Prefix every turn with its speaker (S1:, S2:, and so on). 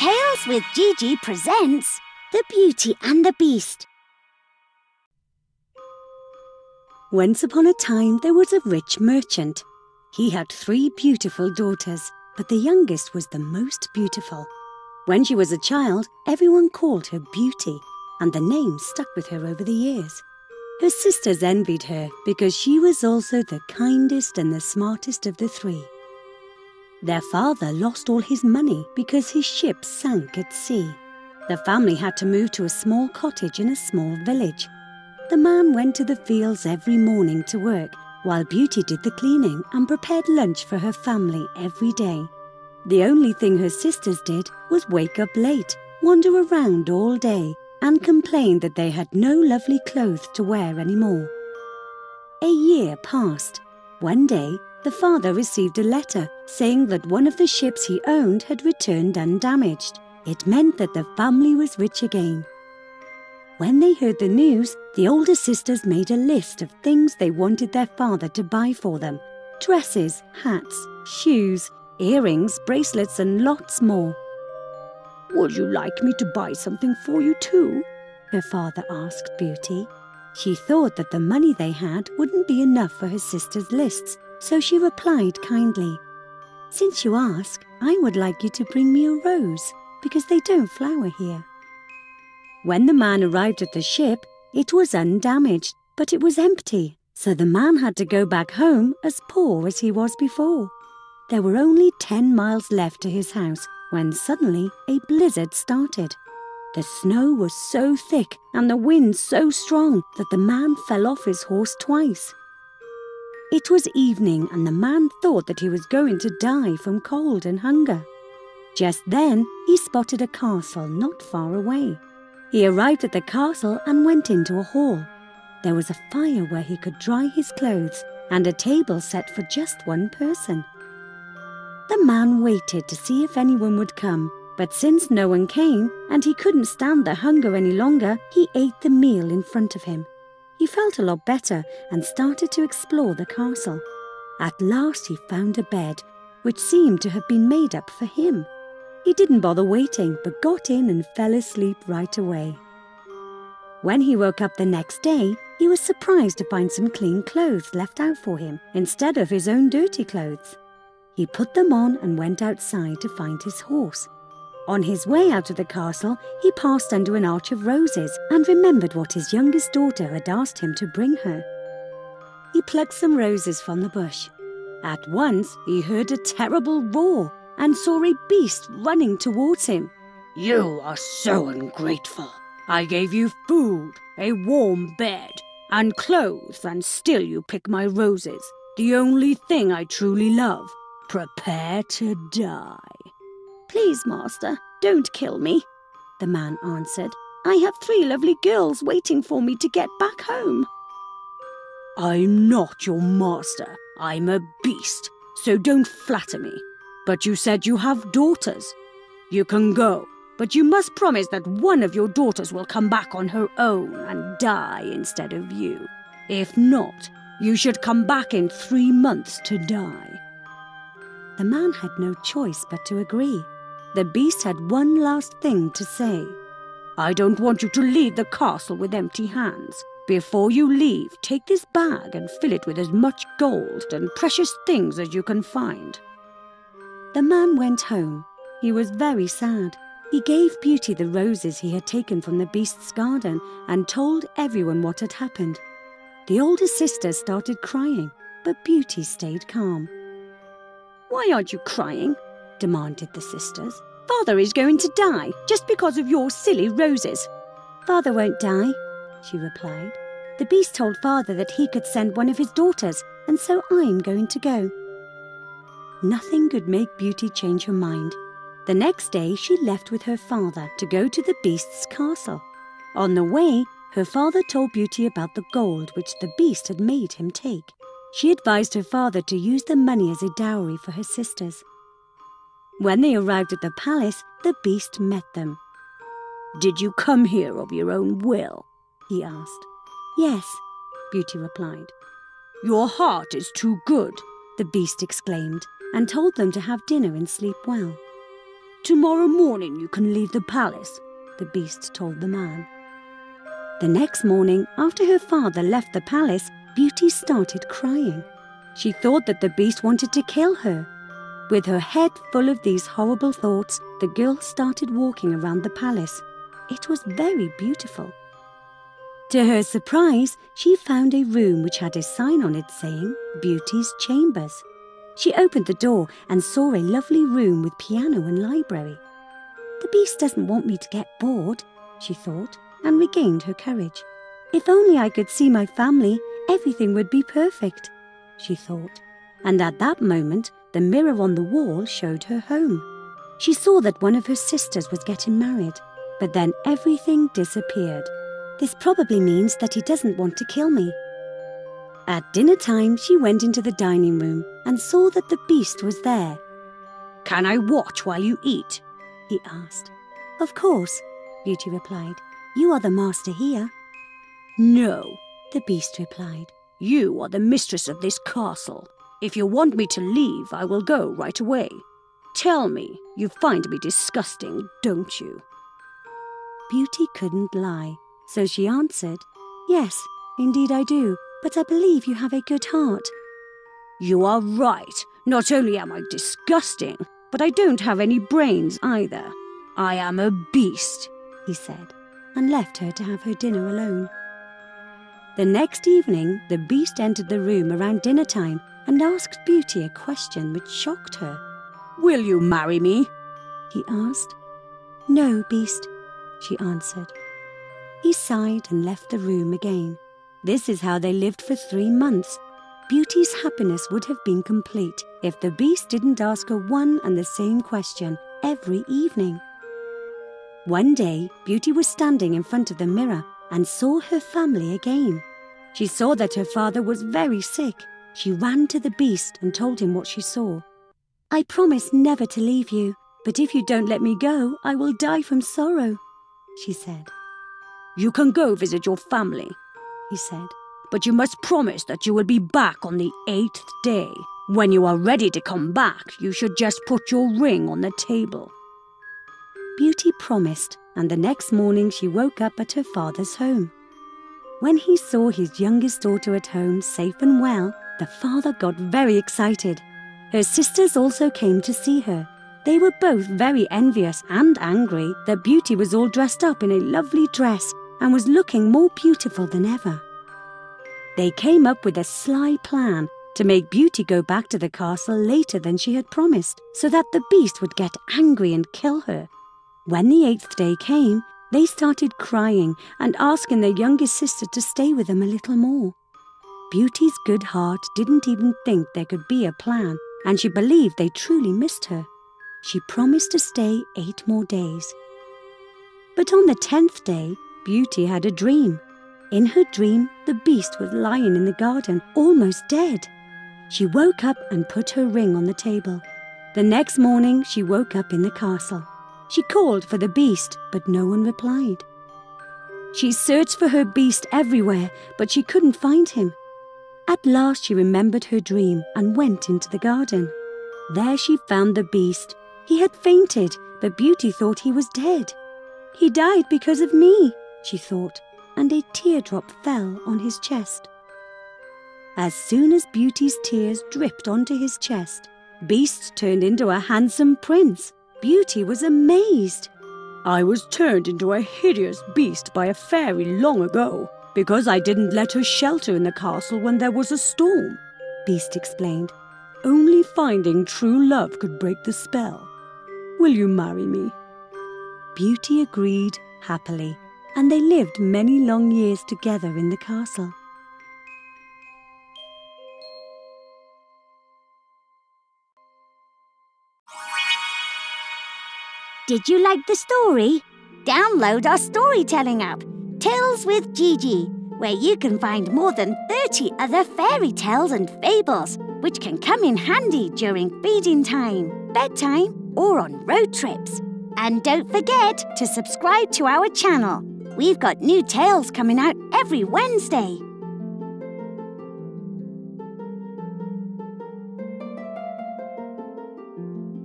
S1: Tales with GiGi presents The Beauty and the Beast. Once upon a time there was a rich merchant. He had 3 beautiful daughters, but the youngest was the most beautiful. When she was a child, everyone called her Beauty, and the name stuck with her over the years. Her sisters envied her because she was also the kindest and the smartest of the 3. Their father lost all his money because his ship sank at sea. The family had to move to a small cottage in a small village. The man went to the fields every morning to work, while Beauty did the cleaning and prepared lunch for her family every day. The only thing her sisters did was wake up late, wander around all day, and complain that they had no lovely clothes to wear anymore. A year passed. One day, the father received a letter saying that one of the ships he owned had returned undamaged. It meant that the family was rich again. When they heard the news, the older sisters made a list of things they wanted their father to buy for them: dresses, hats, shoes, earrings, bracelets, and lots more. "Would you like me to buy something for you too?" her father asked Beauty. She thought that the money they had wouldn't be enough for her sisters' lists, so she replied kindly, "Since you ask, I would like you to bring me a rose, because they don't flower here." When the man arrived at the ship, it was undamaged, but it was empty, so the man had to go back home as poor as he was before. There were only 10 miles left to his house when suddenly a blizzard started. The snow was so thick and the wind so strong that the man fell off his horse twice. It was evening and the man thought that he was going to die from cold and hunger. Just then, he spotted a castle not far away. He arrived at the castle and went into a hall. There was a fire where he could dry his clothes and a table set for just one person. The man waited to see if anyone would come, but since no one came and he couldn't stand the hunger any longer, he ate the meal in front of him. He felt a lot better and started to explore the castle. At last he found a bed, which seemed to have been made up for him. He didn't bother waiting, but got in and fell asleep right away. When he woke up the next day, he was surprised to find some clean clothes left out for him instead of his own dirty clothes. He put them on and went outside to find his horse. On his way out of the castle, he passed under an arch of roses and remembered what his youngest daughter had asked him to bring her. He plucked some roses from the bush. At once, he heard a terrible roar and saw a beast running towards him. "You are so ungrateful. I gave you food, a warm bed, and clothes, and still you pick my roses, the only thing I truly love. Prepare to die." "Please, master, don't kill me," the man answered. "I have 3 lovely girls waiting for me to get back home." "I'm not your master. I'm a beast, so don't flatter me. But you said you have daughters. You can go, but you must promise that one of your daughters will come back on her own and die instead of you. If not, you should come back in 3 months to die." The man had no choice but to agree. The beast had one last thing to say. "I don't want you to leave the castle with empty hands. Before you leave, take this bag and fill it with as much gold and precious things as you can find." The man went home. He was very sad. He gave Beauty the roses he had taken from the beast's garden and told everyone what had happened. The older sister started crying, but Beauty stayed calm. "Why aren't you crying?" demanded the sisters. "Father is going to die just because of your silly roses." "Father won't die," she replied. "The beast told Father that he could send one of his daughters, and so I'm going to go." Nothing could make Beauty change her mind. The next day she left with her father to go to the beast's castle. On the way, her father told Beauty about the gold which the beast had made him take. She advised her father to use the money as a dowry for her sisters. When they arrived at the palace, the beast met them. "Did you come here of your own will?" he asked. "Yes," Beauty replied. "Your heart is too good," the beast exclaimed, and told them to have dinner and sleep well. Tomorrow morning you can leave the palace, the beast told the man. The next morning, after her father left the palace, Beauty started crying. She thought that the beast wanted to kill her. With her head full of these horrible thoughts, the girl started walking around the palace. It was very beautiful. To her surprise, she found a room which had a sign on it saying, Beauty's Chambers. She opened the door and saw a lovely room with piano and library. The beast doesn't want me to get bored, she thought, and regained her courage. If only I could see my family, everything would be perfect, she thought. And at that moment, the mirror on the wall showed her home. She saw that one of her sisters was getting married, but then everything disappeared. This probably means that he doesn't want to kill me. At dinner time, she went into the dining room and saw that the beast was there. Can I watch while you eat? He asked. Of course, Beauty replied. You are the master here. No, the beast replied. You are the mistress of this castle. If you want me to leave, I will go right away. Tell me, you find me disgusting, don't you? Beauty couldn't lie, so she answered, Yes, indeed I do, but I believe you have a good heart. You are right. Not only am I disgusting, but I don't have any brains either. I am a beast, he said, and left her to have her dinner alone. The next evening, the beast entered the room around dinner time and asked Beauty a question which shocked her. Will you marry me? He asked. No, beast, she answered. He sighed and left the room again. This is how they lived for 3 months. Beauty's happiness would have been complete if the beast didn't ask her one and the same question every evening. One day, Beauty was standing in front of the mirror and saw her family again. She saw that her father was very sick. She ran to the beast and told him what she saw. I promise never to leave you, but if you don't let me go, I will die from sorrow, she said. You can go visit your family, he said, but you must promise that you will be back on the 8th day. When you are ready to come back, you should just put your ring on the table. Beauty promised, and the next morning she woke up at her father's home. When he saw his youngest daughter at home, safe and well, the father got very excited. Her sisters also came to see her. They were both very envious and angry that Beauty was all dressed up in a lovely dress and was looking more beautiful than ever. They came up with a sly plan to make Beauty go back to the castle later than she had promised, so that the beast would get angry and kill her. When the 8th day came, they started crying and asking their youngest sister to stay with them a little more. Beauty's good heart didn't even think there could be a plan, and she believed they truly missed her. She promised to stay 8 more days. But on the 10th day, Beauty had a dream. In her dream, the beast was lying in the garden, almost dead. She woke up and put her ring on the table. The next morning, she woke up in the castle. She called for the beast, but no one replied. She searched for her beast everywhere, but she couldn't find him. At last, she remembered her dream and went into the garden. There she found the beast. He had fainted, but Beauty thought he was dead. He died because of me, she thought, and a teardrop fell on his chest. As soon as Beauty's tears dripped onto his chest, Beast turned into a handsome prince. Beauty was amazed. I was turned into a hideous beast by a fairy long ago, because I didn't let her shelter in the castle when there was a storm, Beast explained. Only finding true love could break the spell. Will you marry me? Beauty agreed happily, and they lived many long years together in the castle.
S2: Did you like the story? Download our storytelling app, Tales with GiGi, where you can find more than 30 other fairy tales and fables, which can come in handy during feeding time, bedtime, or on road trips. And don't forget to subscribe to our channel. We've got new tales coming out every Wednesday.